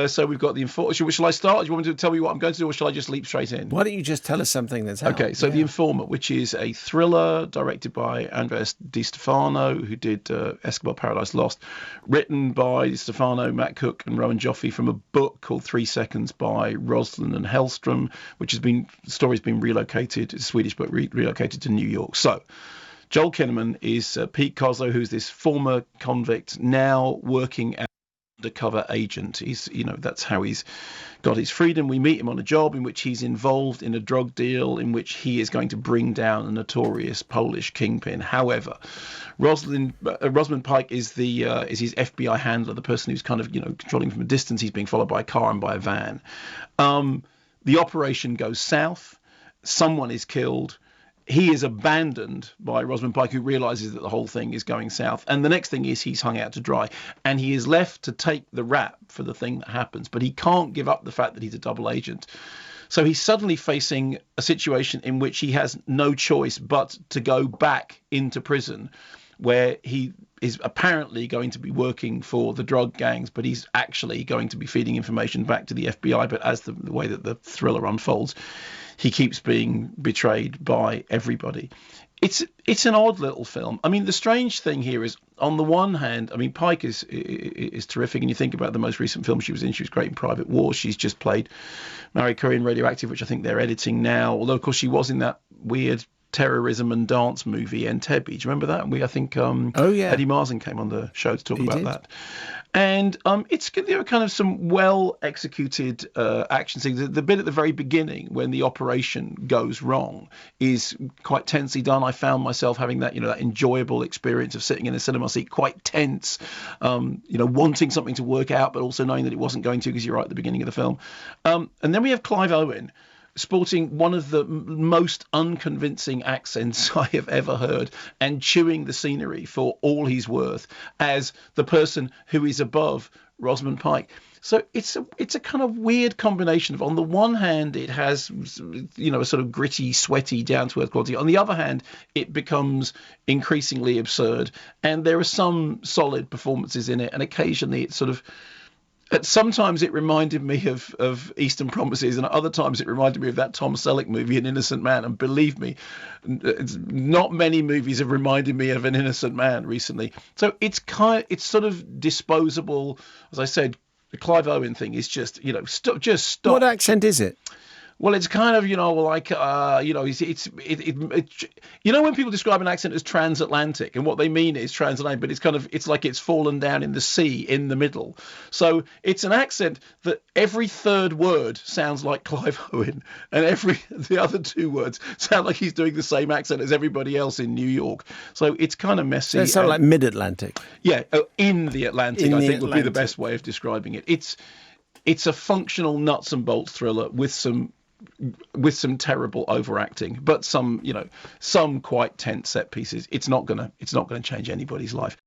so we've got the informant. Shall I start? Do you want me to tell me what I'm going to do, or shall I just leap straight in? Why don't you just tell us something that's out? Okay, so The Informant, which is a thriller directed by Andres Di Stefano, who did Escobar Paradise Lost, written by Di Stefano, Matt Cook, and Rowan Joffe from a book called 3 Seconds by Rosalind and Hellstrom, which has been relocated. It's a Swedish book relocated to New York. So Joel Kinnaman is Pete Kozlo, who's this former convict now working as undercover agent. That's how he's got his freedom. We meet him on a job in which he's involved in a drug deal in which he is going to bring down a notorious Polish kingpin. However, Rosamund Pike is his FBI handler, the person who's kind of controlling from a distance. He's being followed by a car and by a van. The operation goes south. Someone is killed. He is abandoned by Rosamund Pike, who realizes that the whole thing is going south. And the next thing is he's hung out to dry. And he is left to take the rap for the thing that happens. But he can't give up the fact that he's a double agent. So he's suddenly facing a situation in which he has no choice but to go back into prison, where he is apparently going to be working for the drug gangs, but he's actually going to be feeding information back to the FBI. But as the way that the thriller unfolds, he keeps being betrayed by everybody. It's an odd little film. I mean, the strange thing here is, on the one hand, I mean, Pike is terrific, and you think about the most recent film she was in. She was great in Private War. She's just played Marie Curie in Radioactive, which I think they're editing now. Although, of course, she was in that weird terrorism and dance movie Entebbe. Do you remember that? I think Eddie Marsan came on the show to talk about that. And it's kind of some well executed action scenes. The bit at the very beginning when the operation goes wrong is quite tensely done. I found myself having that that enjoyable experience of sitting in a cinema seat, quite tense, wanting something to work out, but also knowing that it wasn't going to, because you're right at the beginning of the film. And then we have Clive Owen, sporting one of the most unconvincing accents I have ever heard, and chewing the scenery for all he's worth as the person who is above Rosamund Pike. So it's a kind of weird combination of, on the one hand, it has a sort of gritty, sweaty, down-to-earth quality. On the other hand, it becomes increasingly absurd, and there are some solid performances in it, and occasionally it's sort of, sometimes it reminded me of Eastern Promises, and at other times it reminded me of that Tom Selleck movie, An Innocent Man. And believe me, not many movies have reminded me of An Innocent Man recently. So it's sort of disposable. As I said, the Clive Owen thing is just stop. What accent is it? Well, it's kind of, when people describe an accent as transatlantic, and what they mean is transatlantic, but it's like it's fallen down in the sea in the middle. So it's an accent that every third word sounds like Clive Owen, and the other two words sound like he's doing the same accent as everybody else in New York. So it's kind of messy. So it sounds like mid-Atlantic. Yeah, in the Atlantic, I think would be the best way of describing it. It's a functional nuts and bolts thriller with some terrible overacting, but some quite tense set pieces. It's not gonna change anybody's life.